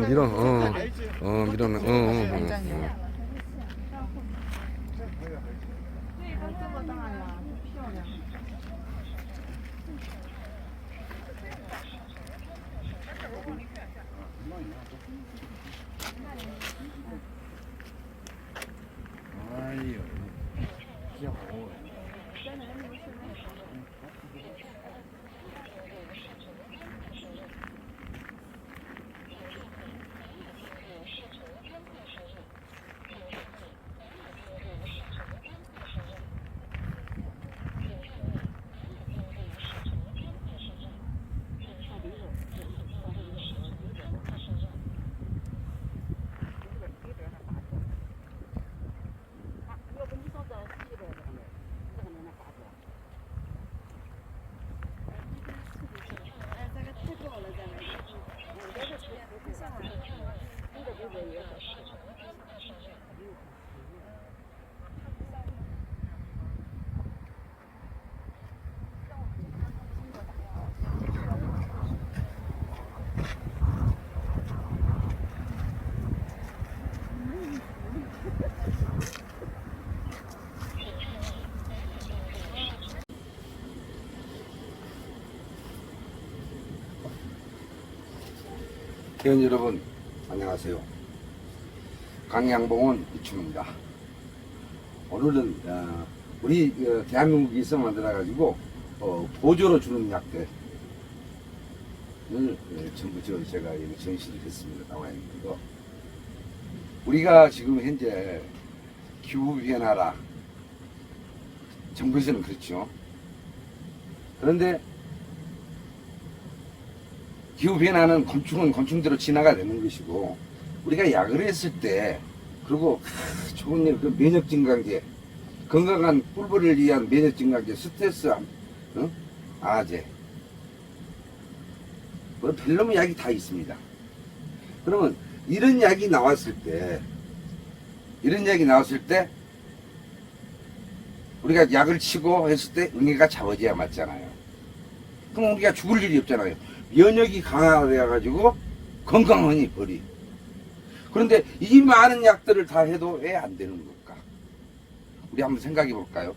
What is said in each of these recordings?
밀어. 밀어는. 아이요. 진짜 회원 여러분, 안녕하세요. 강양봉은 이충입니다. 오늘은 우리 대한민국에서 만들어가지고 보조로 주는 약들을 전부 제가 여기 전시를 했습니다. 나와 있는 거. 우리가 지금 현재 기후변화라 정부에서는 그렇죠. 그런데 기후변화는 곤충은 곤충대로 진화가 되는 것이고, 우리가 약을 했을 때, 그리고 좋은 그 면역 증강제, 건강한 꿀벌을 위한 면역 증강제, 스트레스 아제, 뭐 별놈의 약이 다 있습니다. 그러면 이런 약이 나왔을 때, 우리가 약을 치고 했을 때 응애가 잡아져야 맞잖아요. 그럼 우리가 죽을 일이 없잖아요. 면역이 강화되어가지고 건강하니 벌이. 그런데 이 많은 약들을 다 해도 왜 안 되는 걸까? 우리 한번 생각해 볼까요?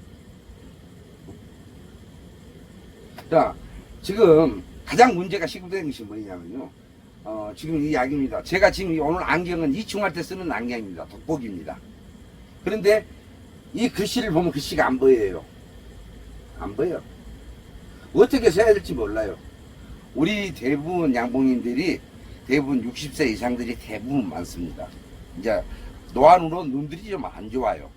자, 지금 가장 문제가 시급된 것이 뭐냐면요. 지금 이 약입니다. 제가 지금 오늘 안경은 이충할 때 쓰는 안경입니다. 돋보기입니다. 그런데 이 글씨를 보면 글씨가 안 보여요. 안 보여. 어떻게 써야 될지 몰라요. 우리 대부분 양봉인들이 대부분 60세 이상들이 대부분 많습니다. 이제 노안으로 눈들이 좀 안 좋아요.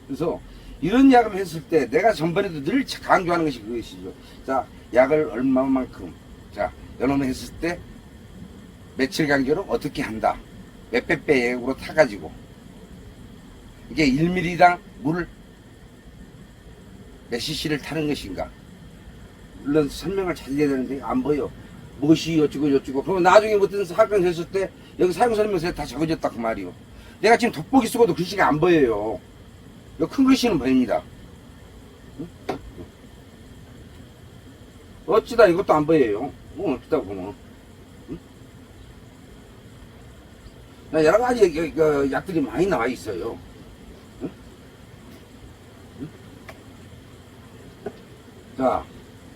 그래서 이런 약을 했을 때 내가 전번에도 늘 강조하는 것이 그것이죠. 자, 약을 얼마만큼, 자, 여러분 했을 때 며칠 간격으로 어떻게 한다. 몇 배액으로 타가지고 이게 1ml당 물 몇 cc를 타는 것인가. 물론 설명을 잘 해야 되는데 안 보여. 무엇이 어쩌고 그러면 나중에 어떤 사건 됐을 때 여기 사용 설명서에 다 적어졌다 그 말이요. 내가 지금 돋보기 쓰고도 글씨가 안 보여요. 이 큰 글씨는 보입니다. 응? 어찌다 이것도 안 보여요. 뭐 어찌다 보면. 응? 여러 가지 약들이 많이 나와 있어요. 응? 응? 자,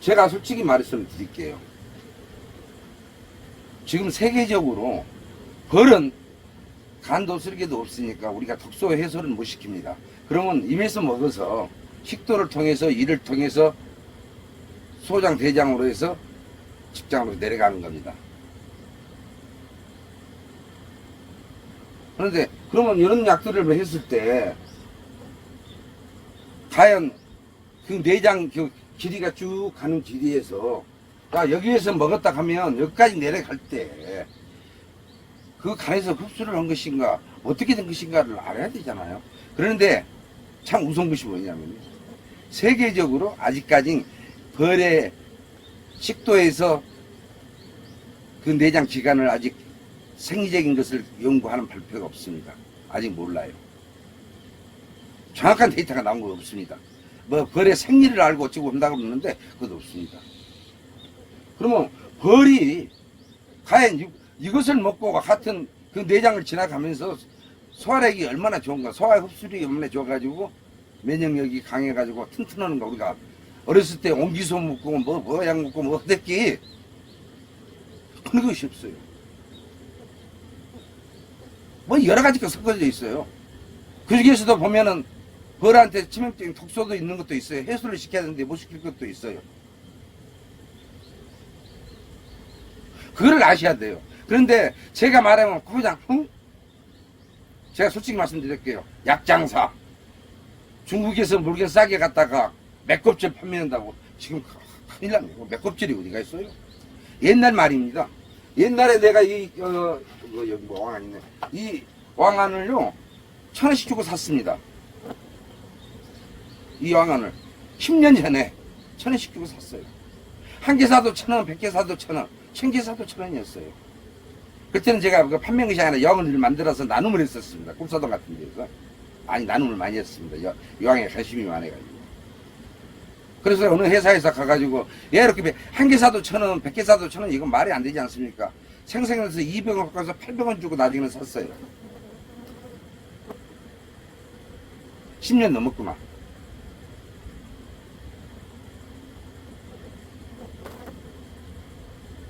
제가 솔직히 말씀 드릴게요. 지금 세계적으로 벌은 간도 쓸개도 없으니까 우리가 독소 해소를 못 시킵니다. 그러면 입에서 먹어서 식도를 통해서 이를 통해서 소장 대장으로 해서 직장으로 내려가는 겁니다. 그런데 그러면 이런 약들을 했을 때 과연 그 내장 길이가 쭉 가는 길이에서 여기에서 먹었다 하면 여기까지 내려갈 때 그 간에서 흡수를 한 것인가 어떻게 된 것인가를 알아야 되잖아요. 그런데 참 무서운 것이 뭐냐면 세계적으로 아직까지 벌의 식도에서 그 내장 기관을 아직 생리적인 것을 연구하는 발표가 없습니다. 아직 몰라요. 정확한 데이터가 나온 거 없습니다. 뭐 벌의 생리를 알고 어쩌고 한다고 그러는데 그것도 없습니다. 그러면 벌이 과연 이것을 먹고 같은 그 내장을 지나가면서 소화력이 얼마나 좋은가, 소화 흡수력이 얼마나 좋아가지고 면역력이 강해가지고 튼튼하는가. 우리가 어렸을 때 옹기소 먹고 뭐약 먹고 뭐 어땠기 그런 것이 없어요. 뭐 여러 가지가 섞어져 있어요. 그 중에서도 보면은 벌한테 치명적인 독소도 있는 것도 있어요. 해소를 시켜야 되는데 못 시킬 것도 있어요. 그거를 아셔야 돼요. 그런데 제가 말하면 그냥 제가 솔직히 말씀드릴게요. 약장사 중국에서 물건 싸게 갖다가 맥껍질 판매한다고 지금 큰일 납니다. 맥껍질이 어디가 있어요? 옛날 말입니다. 옛날에 내가 여기 뭐 왕안 있네. 이 왕안을요 1,000원씩 주고 샀습니다. 이 왕안을 10년 전에 1,000원씩 주고 샀어요. 한 개 사도 1,000원, 100개 사도 1,000원, 1000개 사도 1,000원이었어요. 그때는 제가 그 판매의식 하나 영을 만들어서 나눔을 했었습니다. 꿀사동 같은 데서. 아니, 나눔을 많이 했습니다. 여왕에 관심이 많아가지고. 그래서 어느 회사에서 가가지고, 얘 이렇게 한 개 사도 1,000원, 100개 사도 1,000원, 이건 말이 안 되지 않습니까? 생생해서 200원 깎아서 800원 주고 나중에는 샀어요. 10년 넘었구만.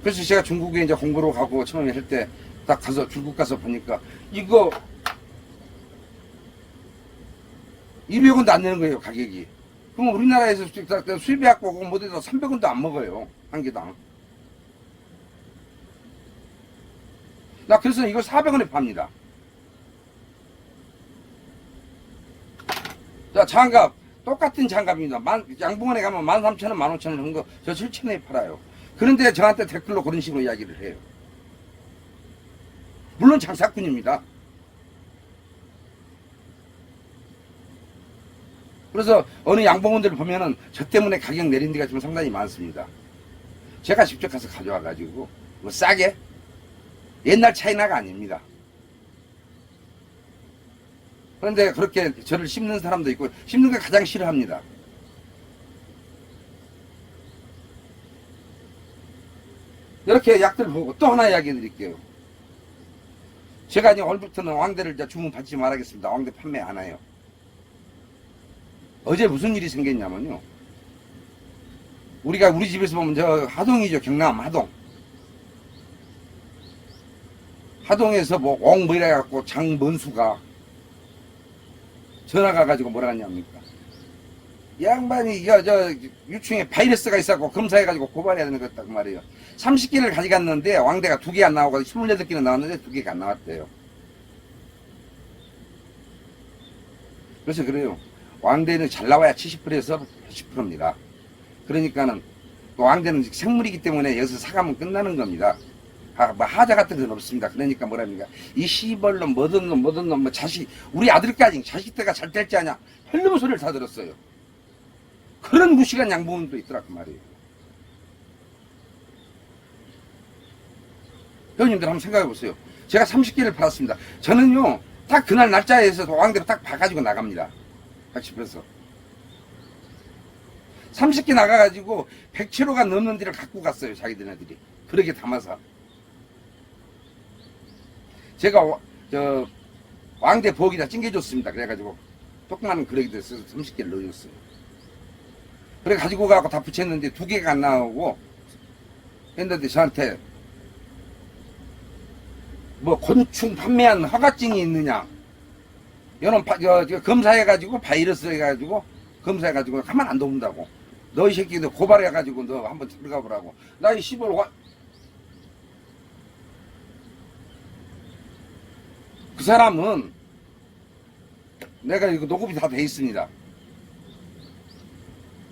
그래서 제가 중국에 이제 공부로 가고 처음에 할 때 딱 가서 중국 가서 보니까 이거 200원도 안 내는 거예요, 가격이. 그럼 우리나라에서 수입해갖고 못해도 300원도 안 먹어요, 한 개당. 나 그래서 이거 400원에 팝니다. 자, 장갑. 똑같은 장갑입니다. 양봉원에 가면 13,000원, 15,000원 하는 거, 저 7,000원에 팔아요. 그런데 저한테 댓글로 그런 식으로 이야기를 해요. 물론 장사꾼입니다. 그래서 어느 양봉원들 보면은 저 때문에 가격 내린 데가 지금 상당히 많습니다. 제가 직접 가서 가져와가지고, 뭐 싸게? 옛날 차이나가 아닙니다. 그런데 그렇게 저를 씹는 사람도 있고, 씹는 걸 가장 싫어합니다. 이렇게 약들 보고 또 하나 이야기 드릴게요. 제가 이제 오늘부터는 왕대를 이제 주문 받지 말하겠습니다. 왕대 판매 안 해요. 어제 무슨 일이 생겼냐면요. 우리 집에서 보면 저 하동이죠. 경남 하동. 하동에서 뭐 옹 이래갖고 장먼수가 전화가 가지고 뭐라 하냐입니까? 이 양반이 유충에 바이러스가 있어갖고 검사해가지고 고발해야 되는 것 같다고 말이에요. 30개를 가져갔는데 왕대가 2개 안 나오고 28개는 나왔는데 2개가 안 나왔대요. 그래서 그래요. 왕대는 잘 나와야 70%에서 80%입니다. 그러니까는 왕대는 생물이기 때문에 여기서 사가면 끝나는 겁니다. 뭐 하자 같은 건 없습니다. 그러니까 뭐랍니까? 이 시벌놈 뭐든 놈 뭐 자식 우리 아들까지 자식들가 잘 될지 아냐 별놈 소리를 다 들었어요. 그런 무식한 양봉원도 있더라 그 말이에요. 회원님들 한번 생각해 보세요. 제가 30개를 팔았습니다. 저는요 딱 그날 날짜에서 왕대로 딱 봐가지고 나갑니다. 110에서 30개 나가가지고 100kg가 넘는 데를 갖고 갔어요. 자기들네들이 그렇게 담아서. 제가 왕대 부엌에다 찡겨줬습니다. 그래가지고 조그마한 그릇에 써서 30개를 넣어줬어요. 그래 가지고 가고 다 붙였는데 2개가 안 나오고 했는데 저한테 뭐 곤충 판매한 허가증이 있느냐, 이런 검사해가지고 바이러스 해가지고 검사해가지고 가만 안 둬본다고. 너 이 새끼들 고발해가지고 너 한번 들어가 보라고. 나 이 시벌 그 사람은 내가 이거 녹음이 다 돼 있습니다.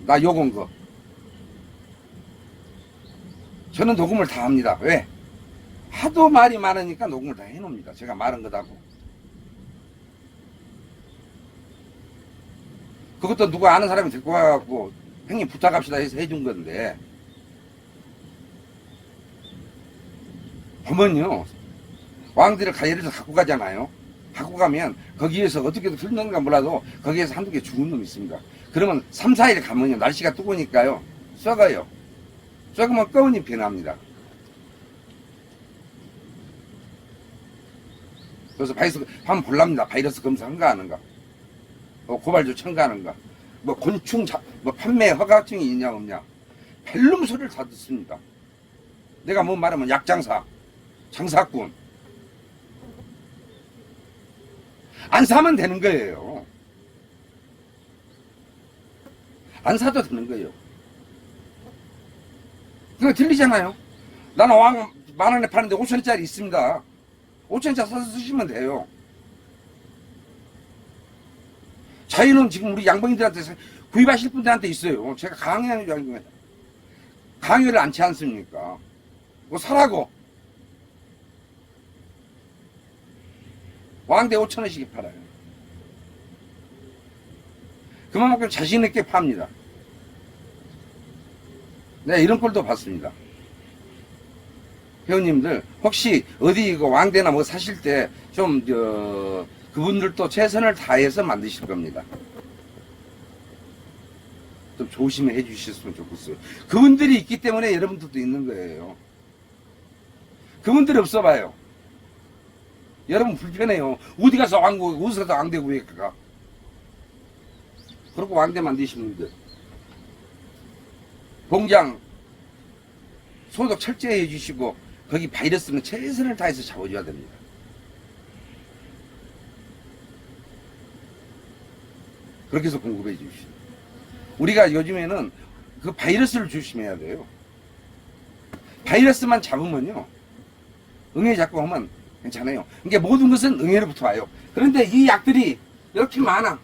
나 욕한 거. 저는 녹음을 다 합니다. 왜? 하도 말이 많으니까 녹음을 다 해놓습니다. 제가 말한 거다고. 그것도 누가 아는 사람이 데리고 와갖고 형님 부탁합시다 해서 해준 건데, 보면요 왕들을 예를 들어서 갖고 가잖아요. 갖고 가면 거기에서 어떻게 흘렀는가 몰라도 거기에서 한두 개 죽은 놈이 있습니다. 그러면 3, 4일 가면요 날씨가 뜨거우니까요 썩어요. 조금은 꺼운이 변합니다. 그래서 바이러스 한번 볼랍니다. 바이러스 검사 한가 하는가, 고발조 첨가하는가, 뭐 곤충 뭐 판매 허가증이 있냐 없냐, 별놈 소리를 다 듣습니다. 내가 뭐 말하면 약장사, 장사꾼 안 사면 되는 거예요. 안 사도 되는 거예요. 그거 들리잖아요. 나는 왕 만원에 파는데 5천원짜리 있습니다. 5천원짜리 사서 쓰시면 돼요. 자유는 지금 우리 양봉인들한테 구입하실 분들한테 있어요. 제가 강요를 않지 않습니까? 뭐 사라고. 왕대 5천원씩 팔아요. 그만큼 자신있게 팝니다. 네, 이런 꼴도 봤습니다. 회원님들, 혹시 어디 이거 왕대나 뭐 사실 때 좀, 그분들도 최선을 다해서 만드실 겁니다. 좀 조심해 주셨으면 좋겠어요. 그분들이 있기 때문에 여러분들도 있는 거예요. 그분들이 없어봐요. 여러분 불편해요. 어디 가서 어디서도 왕대 구해가. 그리고 왕대 만드시는 분들. 공장 소독 철저히 해주시고, 거기 바이러스는 최선을 다해서 잡아줘야 됩니다. 그렇게 해서 공급해 주십시오. 우리가 요즘에는 그 바이러스를 조심해야 돼요. 바이러스만 잡으면요, 응애 잡고 하면 괜찮아요. 그러니까 모든 것은 응애로부터 와요. 그런데 이 약들이 이렇게 많아.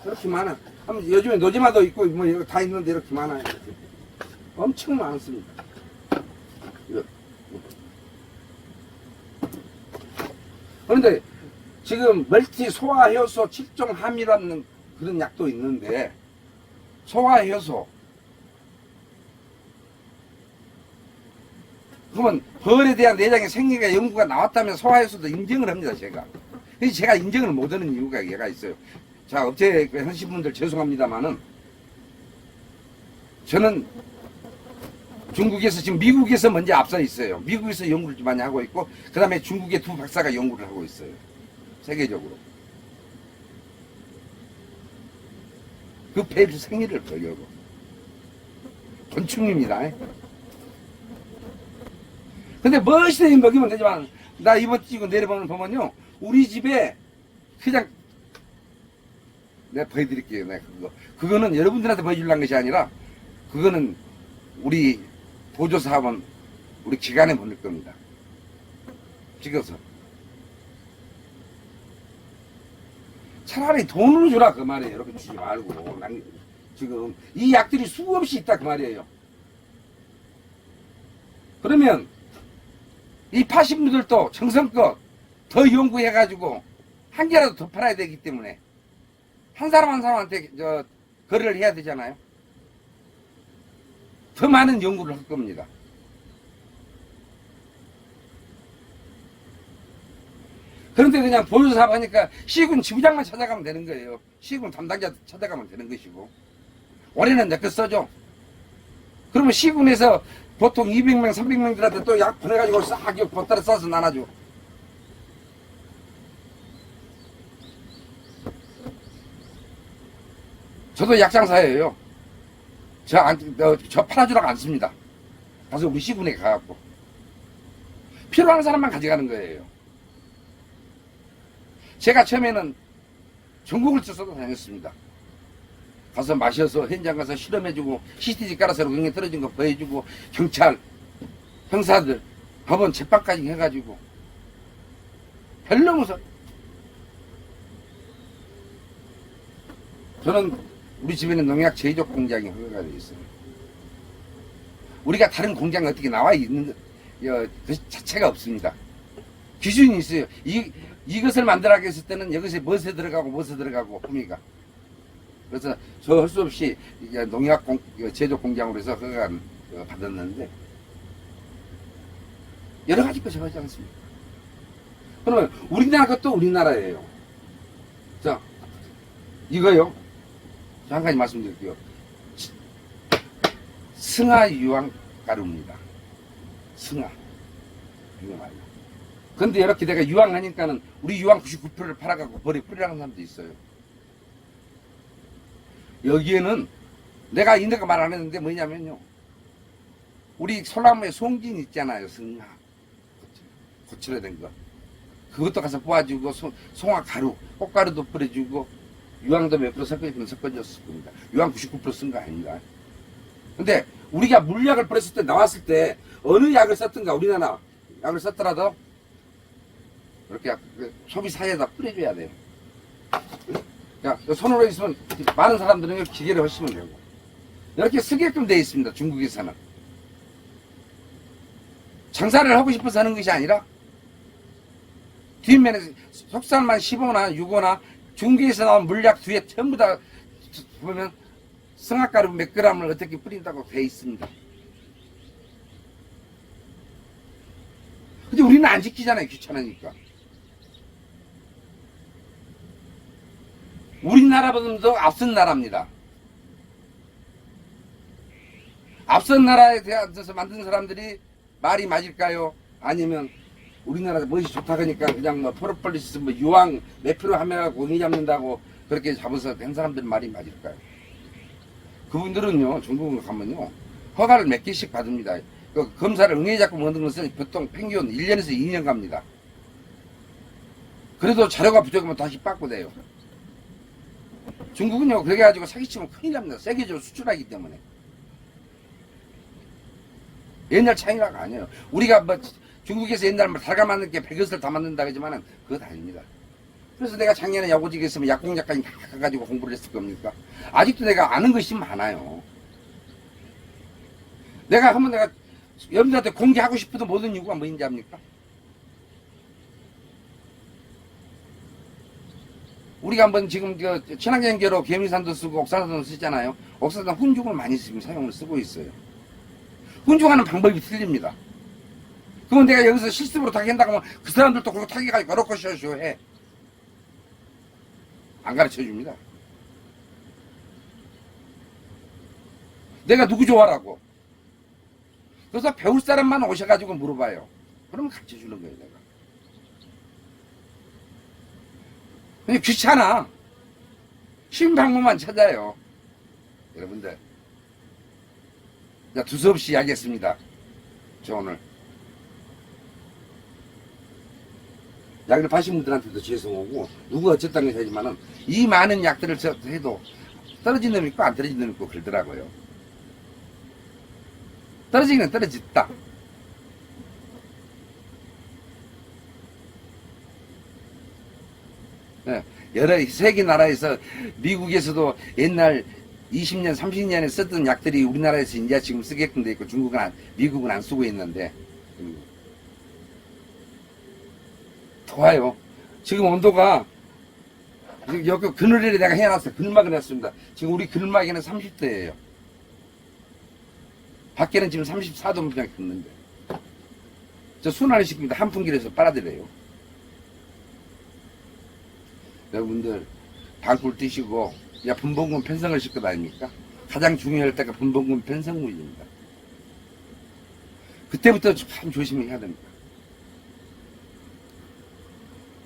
이렇게 많아. 요즘에 노지마도 있고 뭐 다 있는데 이렇게 많아요. 엄청 많습니다. 그런데 지금 멀티 소화효소 7종 함이라는 그런 약도 있는데, 소화효소 그러면 벌에 대한 내장의 생리가 연구가 나왔다면 소화효소도 인정을 합니다. 그래서 제가 인정을 못하는 이유가 얘가 있어요. 자, 업체 하신 분들 죄송합니다만은, 저는 중국에서 지금 미국에서 먼저 앞서 있어요. 미국에서 연구를 좀 많이 하고 있고, 그 다음에 중국의 두 박사가 연구를 하고 있어요. 세계적으로. 그 폐를 생리를 보려고. 곤충입니다. 근데 멋있게 먹이면 되지만, 나 이번 찍고 내려보면요, 우리 집에 그냥, 내가 보여드릴게요. 내가 그거는 여러분들한테 보여주려는 것이 아니라, 그거는 우리 보조사업은 우리 기관에 보낼 겁니다. 찍어서. 차라리 돈을 주라 그 말이에요. 이렇게 주지 말고. 지금 이 약들이 수없이 있다 그 말이에요. 그러면 이 파신 분들도 정성껏 더 연구해가지고 한 개라도 더 팔아야 되기 때문에 한 사람 한 사람한테 거래를 해야 되잖아요. 더 많은 연구를 할 겁니다. 그런데 그냥 보조사업 하니까 시군 지부장만 찾아가면 되는 거예요. 시군 담당자 찾아가면 되는 것이고, 올해는 내 거 써줘. 그러면 시군에서 보통 200명, 300명들한테 또 약 보내가지고 싹 보따리 싸서 나눠줘. 저도 약장사예요. 저 팔아주라고 안 씁니다. 가서 우리 시군에 가갖고. 필요한 사람만 가져가는 거예요. 제가 처음에는 전국을 쫓아서 다녔습니다. 가서 마셔서 현장 가서 실험해주고 CCTV 깔아서 응애 떨어진 거 보여주고, 경찰, 형사들, 법원 재판까지 해가지고 별로 무서워. 저는 우리 집에는 농약 제조업 공장이 허가가 되어 있어요. 우리가 다른 공장 어떻게 나와 있는 그 자체가 없습니다. 기준이 있어요. 이것을 만들어가게 했을 때는 여기서 무엇에 들어가고 품위가. 그래서 저 할 수 없이 농약 제조 공장으로 해서 허가 받았는데, 여러 가지 것이 하지 않습니까? 그러면 우리나라 것도 우리나라예요. 자, 이거요. 한 가지 말씀드릴게요. 승하 유황 가루입니다. 승하 유황. 근데 이렇게 내가 유황하니까는 우리 유황 99%를 팔아갖고 버리 뿌리라는 사람도 있어요. 여기에는 내가 인데가 말 안 했는데 뭐냐면요, 우리 소나무에 송진 있잖아요. 승하 고철화된 거, 그것도 가서 뽑아주고 송화 가루, 꽃가루도 뿌려주고 유황도 몇 프로 섞어줬을 겁니다. 유황 99% 쓴 거 아닙니다. 근데 우리가 물약을 뿌렸을 때, 나왔을 때 어느 약을 썼든가, 우리나라 약을 썼더라도 이렇게 소비 사이에다 뿌려줘야 돼요. 그러니까 손으로 있으면 많은 사람들은 기계를 하시면 되고, 이렇게 쓰게끔 되어 있습니다. 중국에서는 장사를 하고 싶어서 하는 것이 아니라 뒷면에 속살만 15나 6호나 중국에서 나온 물약 뒤에 전부 다 보면 성악가루 몇 그램을 어떻게 뿌린다고 되어 있습니다. 근데 우리는 안 지키잖아요. 귀찮으니까. 우리나라보다도 앞선 나라입니다. 앞선 나라에 대해서 만든 사람들이 말이 맞을까요? 아니면 우리나라 멋이 좋다 그러니까 그냥 뭐 프로폴리스 뭐 유황 몇 프로 하면 공이 잡는다고 그렇게 잡아서 된 사람들 말이 맞을까요? 그분들은요, 중국에 가면요, 허가를 몇 개씩 받습니다. 그 검사를 응애 잡고 먹는 것은 보통 평균 1년에서 2년 갑니다. 그래도 자료가 부족하면 다시 바꾸대요. 중국은요, 그렇게 가지고 사기치면 큰일 납니다. 세계적으로 수출하기 때문에. 옛날 차이나가 아니에요. 우리가 뭐 중국에서 옛날 뭐 달걀 만든 게 백엿을 다 만든다 그러지만은 그것 아닙니다. 그래서 내가 작년에 야구직에 있으면 약공작까지 다 가가지고 공부를 했을 겁니까? 아직도 내가 아는 것이 많아요. 내가 한번 내가 여러분들한테 공개하고 싶어도 모든 이유가 뭐인지 압니까? 우리가 한번 지금 친환경제로 개미산도 쓰고 옥산산도 쓰잖아요. 옥산산 훈중을 많이 사용을 쓰고 있어요. 훈중하는 방법이 틀립니다. 그러면 내가 여기서 실습으로 타기한다고 하면 그 사람들도 그거 타기가지고 그렇고 쇼쇼 해. 안 가르쳐 줍니다. 내가 누구 좋아라고. 그래서 배울 사람만 오셔가지고 물어봐요. 그러면 가르쳐 주는 거예요, 내가. 근데 귀찮아. 쉬운 방법만 찾아요. 여러분들. 자, 두서없이 하겠습니다. 저 오늘. 약을 파신 분들한테도 죄송하고, 누가 어쨌다는 것이 하지만은, 이 많은 약들을 해도 떨어진 놈이 있고, 안 떨어진 놈이 있고, 그러더라고요. 떨어지기는 떨어졌다. 네, 여러 세계 나라에서, 미국에서도 옛날 20년, 30년에 썼던 약들이 우리나라에서 이제 지금 쓰게끔 돼 있고, 미국은 안 쓰고 있는데, 좋아요. 지금 온도가, 여기 그늘에 내가 해놨어요. 그늘막을 해놨습니다. 지금 우리 그늘막에는 30도예요. 밖에는 지금 34도 그냥 긋는데. 저 순환을 시킵니다. 한풍기에서 빨아들여요. 여러분들, 방꿀 뛰시고, 야, 분봉군 편성을 싣고 다닙니까? 가장 중요할 때가 분봉군 편성물입니다. 그때부터 참 조심해야 됩니다.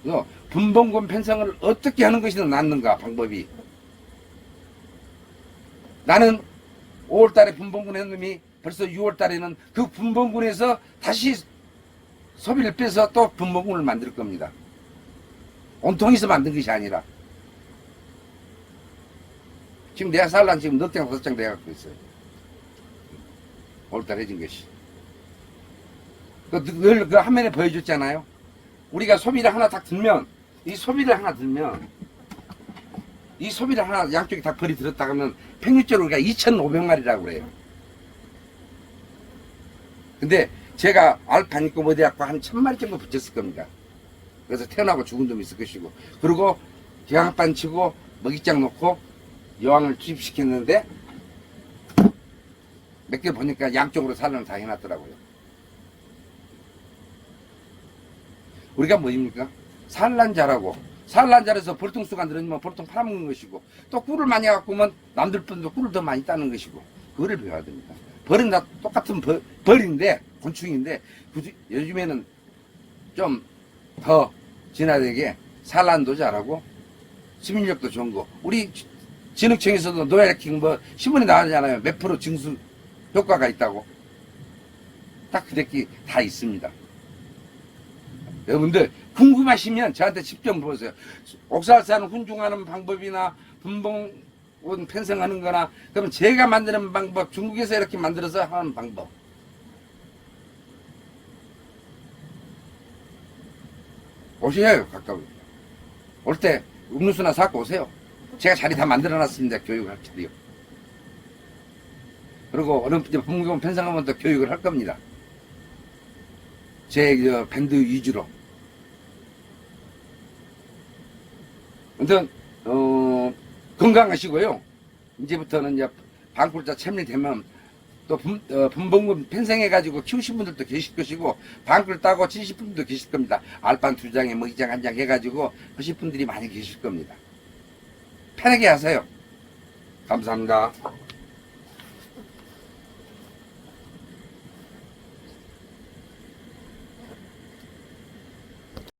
그래서 분봉군 편성을 어떻게 하는 것이 더 낫는가, 방법이. 나는 5월달에 분봉군 했놈이 벌써 6월달에는 그 분봉군에서 다시 소비를 빼서 또 분봉군을 만들 겁니다. 온통에서 만든 것이 아니라. 지금 내가 살란 지금 넉 장, 5장 돼갖고 있어요. 5월달 해진 것이. 늘 그 화면에 보여줬잖아요. 우리가 소비를 하나 딱 들면, 이 소비를 하나 양쪽에 다 벌이 들었다 하면 평균적으로 우리가 2,500마리라고 그래요. 근데 제가 알판 있고 어디 갖고 한 1,000마리 정도 붙였을 겁니다. 그래서 태어나고 죽은 놈이 있을 것이고, 그리고 기왕판 치고 먹이장 놓고 여왕을 투입시켰는데 몇 개 보니까 양쪽으로 산란을 다 해놨더라고요. 우리가 뭐입니까? 산란자라고. 산란자에서 볼통수가 늘어지면 볼통 팔아먹는 것이고, 또 꿀을 많이 갖고 오면 남들 분도 꿀을 더 많이 따는 것이고, 그거를 배워야 됩니다. 벌은 다 똑같은 벌인데, 곤충인데, 요즘에는 좀 더 진화되게 산란도 잘하고, 수민력도 좋은 거. 우리 진흙청에서도 노약킹 뭐, 신문에 나오잖아요. 몇 프로 증수 효과가 있다고. 딱 그렇게 다 있습니다. 여러분들, 궁금하시면 저한테 직접 보세요. 옥살산을 훈중하는 방법이나, 분봉은 편성하는 거나, 그럼 제가 만드는 방법, 중국에서 이렇게 만들어서 하는 방법. 오셔요, 가까이. 올 때 음료수나 사갖고 오세요. 제가 자리 다 만들어 놨습니다. 교육할 자리요. 그리고 어느 분봉 편성하면 또 교육을 할 겁니다. 제 밴드 위주로. 아무튼 건강하시고요. 이제부터는 이제 방골자 챔리되면 또 분봉금 편성해가지고 키우신 분들도 계실 것이고, 방꿀 따고 치실 분들도 계실 겁니다. 알판 2장에 뭐 2장 1장 해가지고 하실 분들이 많이 계실 겁니다. 편하게 하세요. 감사합니다.